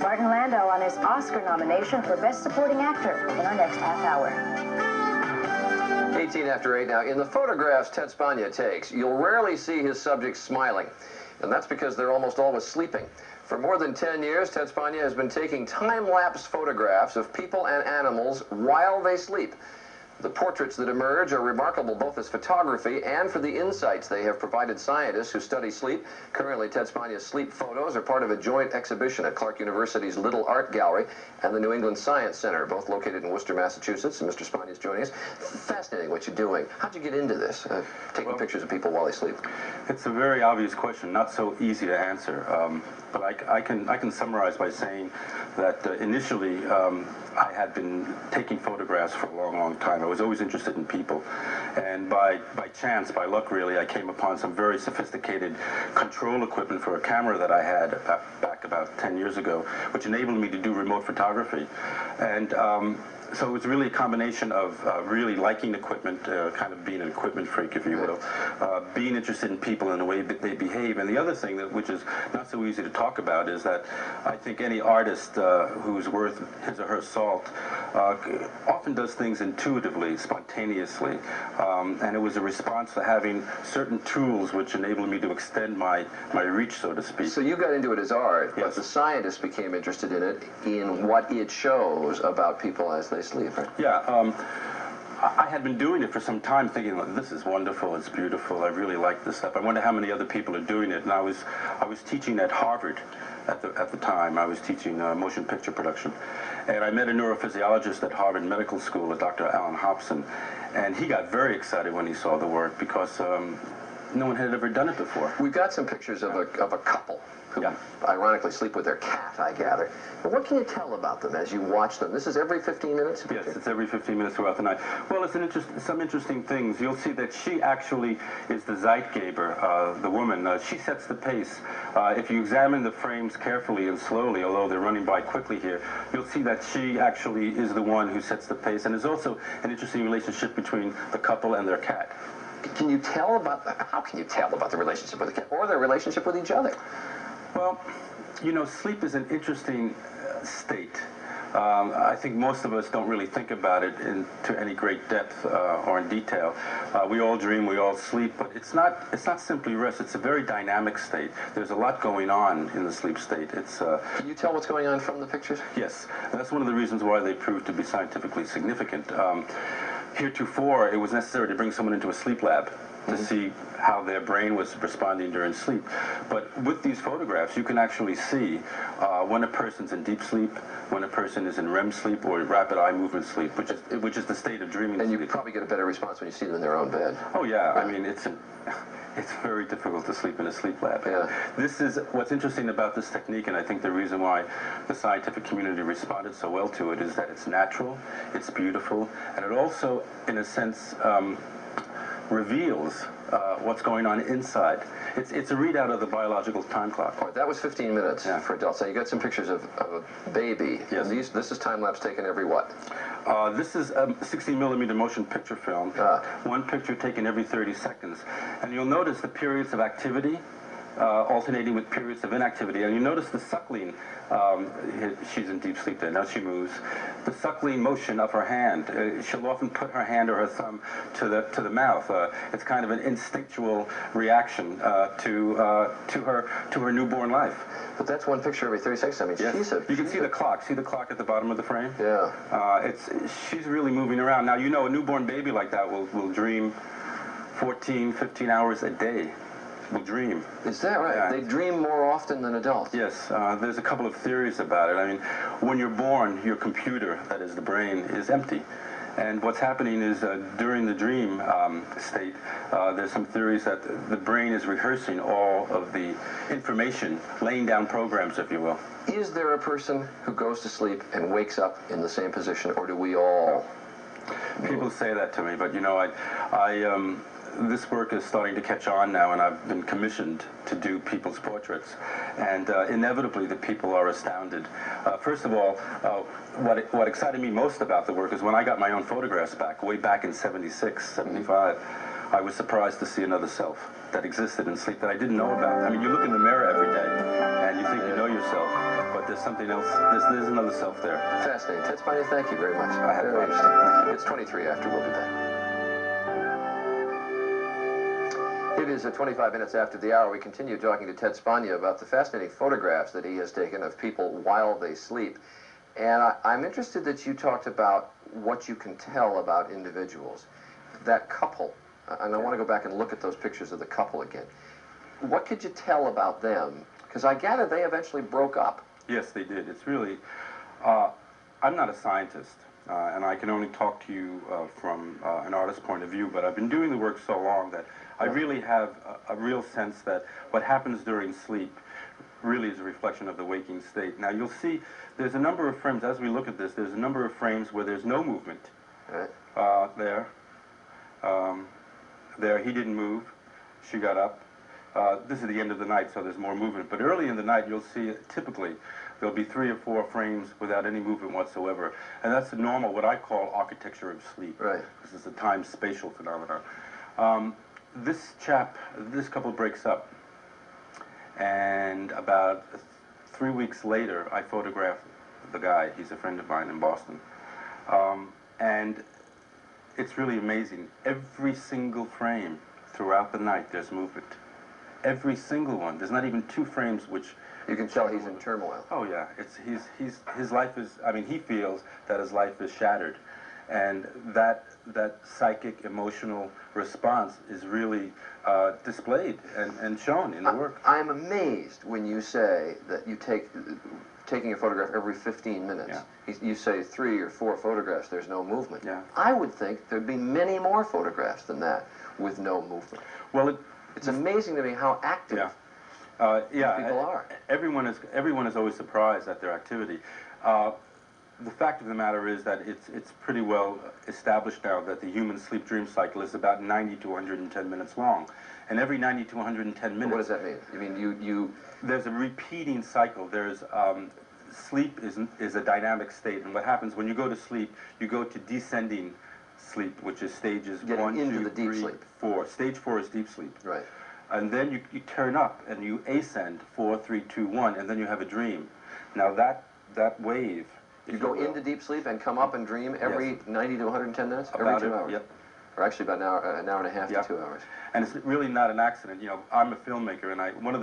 Martin Landau on his Oscar nomination for Best Supporting Actor in our next half hour. 18 after 8 now. In the photographs Ted Spagna takes, you'll rarely see his subjects smiling. And that's because they're almost always sleeping. For more than 10 years, Ted Spagna has been taking time-lapse photographs of people and animals while they sleep. The portraits that emerge are remarkable both as photography and for the insights they have provided scientists who study sleep. Currently, Ted Spagna's sleep photos are part of a joint exhibition at Clark University's Little Art Gallery and the New England Science Center, both located in Worcester, Massachusetts. And Mr. Spagna is joining us. Fascinating what you're doing. How'd you get into this, taking pictures of people while they sleep? It's a very obvious question, not so easy to answer. But I can summarize by saying that initially I had been taking photographs for a long, long time. I was always interested in people. And by chance, by luck really, I came upon some very sophisticated control equipment for a camera that I had back about 10 years ago, which enabled me to do remote photography. And so it was really a combination of really liking equipment, kind of being an equipment freak, if you will, being interested in people and the way that they behave. And the other thing, which is not so easy to talk about, is that I think any artist who's worth his or her salt often does things intuitively, spontaneously. And it was a response to having certain tools which enabled me to extend my reach, so to speak. So you got into it as art, yes. But the scientists became interested in it, in what it shows about people as they sleep, right? Yeah. I had been doing it for some time, thinking, this is wonderful, it's beautiful, I really like this stuff. I wonder how many other people are doing it. And I was teaching at Harvard at the time. I was teaching motion picture production. And I met a neurophysiologist at Harvard Medical School, Dr. Alan Hobson, and he got very excited when he saw the work because no one had ever done it before. We've got some pictures of a couple who ironically sleep with their cat, I gather. But what can you tell about them as you watch them? This is every 15 minutes? Yes, it's every 15 minutes throughout the night. Well, it's some interesting things. You'll see that she actually is the Zeitgeber, the woman. She sets the pace. If you examine the frames carefully and slowly, although they're running by quickly here, you'll see that she actually is the one who sets the pace. And there's also an interesting relationship between the couple and their cat. Can you tell how can you tell about the relationship with the cat or their relationship with each other? Well, you know, sleep is an interesting state. I think most of us don't really think about it to any great depth or in detail. We all dream, we all sleep, but it's not simply rest. It's a very dynamic state. There's a lot going on in the sleep state. Can you tell what's going on from the pictures? Yes, and that's one of the reasons why they proved to be scientifically significant. Heretofore, it was necessary to bring someone into a sleep lab to see how their brain was responding during sleep. But with these photographs, you can actually see when a person's in deep sleep, when a person is in REM sleep or rapid eye movement sleep, which is the state of dreaming and sleep. You probably get a better response when you see them in their own bed. Oh yeah, I mean it's very difficult to sleep in a sleep lab. Yeah. This is what's interesting about this technique, and I think the reason why the scientific community responded so well to it is that it's natural, it's beautiful, and it also, in a sense, reveals what's going on inside. It's a readout of the biological time clock. All right, that was 15 minutes for adults. Now you got some pictures of a baby. Yes. And this is time-lapse taken every what? This is a 60mm motion picture film. One picture taken every 30 seconds. And you'll notice the periods of activity alternating with periods of inactivity. And you notice the suckling. She's in deep sleep there. Now she moves. The suckling motion of her hand. She'll often put her hand or her thumb to the mouth. It's kind of an instinctual reaction to her newborn life. But that's one picture every 30 seconds. I mean, yes. You can see the clock. See the clock at the bottom of the frame? Yeah. She's really moving around. Now, you know, a newborn baby like that will dream 14, 15 hours a day. Will dream. Is that right? Yeah. They dream more often than adults. Yes. There's a couple of theories about it. I mean, when you're born, your computer, that is the brain, is empty. And what's happening is during the dream state, there's some theories that the brain is rehearsing all of the information, laying down programs, if you will. Is there a person who goes to sleep and wakes up in the same position, or do we all? People say that to me, but you know, this work is starting to catch on now, and I've been commissioned to do people's portraits. And inevitably, the people are astounded. First of all, what excited me most about the work is when I got my own photographs back, way back in 76, 75. I was surprised to see another self that existed in sleep that I didn't know about. I mean, you look in the mirror every day and you think you know yourself, but there's something else, there's another self there. Fascinating. Ted Spagna, thank you very much. I had Very fun. interesting. It's 23 after. We'll be back. It is 25 minutes after the hour. We continue talking to Ted Spagna about the fascinating photographs that he has taken of people while they sleep. And I'm interested that you talked about what you can tell about individuals. That couple, and I want to go back and look at those pictures of the couple again. What could you tell about them? Because I gather they eventually broke up. Yes, they did. It's really, I'm not a scientist, and I can only talk to you from an artist's point of view, but I've been doing the work so long that I really have a real sense that what happens during sleep really is a reflection of the waking state. Now, you'll see there's a number of frames, as we look at this, there's a number of frames where there's no movement. Right. There, he didn't move, she got up. This is the end of the night, so there's more movement. But early in the night, you'll see, typically, there'll be 3 or 4 frames without any movement whatsoever. And that's the normal, what I call architecture of sleep. Right. This is a time-spatial phenomenon. This couple breaks up. And about 3 weeks later, I photographed the guy. He's a friend of mine in Boston. And it's really amazing. Every single frame throughout the night, there's movement. Every single one. There's not even 2 frames which... You can tell he's in turmoil. Oh, yeah. His life is... I mean, he feels that his life is shattered. And that psychic, emotional response is really displayed and shown in the work. I'm amazed when you say that you taking a photograph every 15 minutes. Yeah. You say 3 or 4 photographs, there's no movement. Yeah. I would think there'd be many more photographs than that with no movement. Well, it's amazing to me how active people are. Everyone is always surprised at their activity. The fact of the matter is that it's pretty well established now that the human sleep-dream cycle is about 90 to 110 minutes long. And every 90 to 110 minutes... What does that mean? You mean you... There's a repeating cycle. There's... sleep is a dynamic state, and what happens when you go to sleep, you go to descending sleep, which is stages 1, 2, 3, 4. Stage 4 is deep sleep. Right. And then you turn up and you ascend 4, 3, 2, 1, and then you have a dream. Now that wave... You go into deep sleep and come up and dream every 90 to 110 minutes? Every 2 hours? Yep. Or actually about an hour and a half to 2 hours. And it's really not an accident. You know, I'm a filmmaker, and one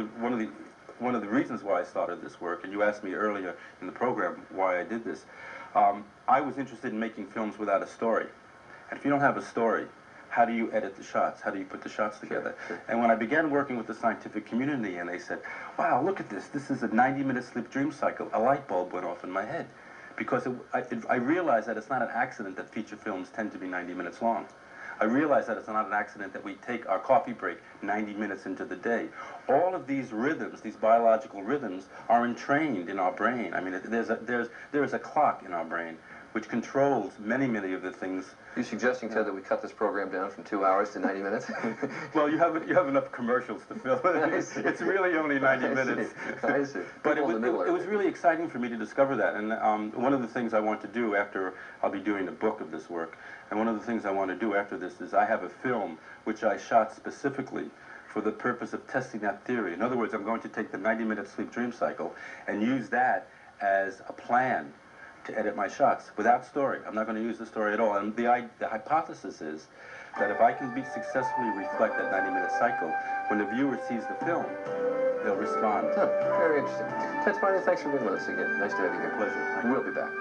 of the reasons why I started this work, and you asked me earlier in the program why I did this, I was interested in making films without a story. And if you don't have a story, how do you edit the shots? How do you put the shots together? Sure. And when I began working with the scientific community, and they said, wow, look at this. This is a 90-minute sleep-dream cycle. A light bulb went off in my head. Because I realized that it's not an accident that feature films tend to be 90 minutes long. I realized that it's not an accident that we take our coffee break 90 minutes into the day. All of these rhythms, these biological rhythms, are entrained in our brain. I mean, there is a clock in our brain which controls many of the things. You're suggesting, Ted, that we cut this program down from 2 hours to 90 minutes? Well, you have enough commercials to fill. It's really only 90 minutes. I see. But it was really exciting for me to discover that. And one of the things I want to do after I'll be doing a book of this work, and one of the things I want to do after this is I have a film which I shot specifically for the purpose of testing that theory. In other words, I'm going to take the 90-minute sleep-dream cycle and use that as a plan to edit my shots without story. I'm not going to use the story at all. And the hypothesis is that if I can successfully reflect that 90-minute cycle, when the viewer sees the film, they'll respond. Very interesting. Ted Spagna, thanks for being with us again. Nice to have you here. Pleasure. We'll be back.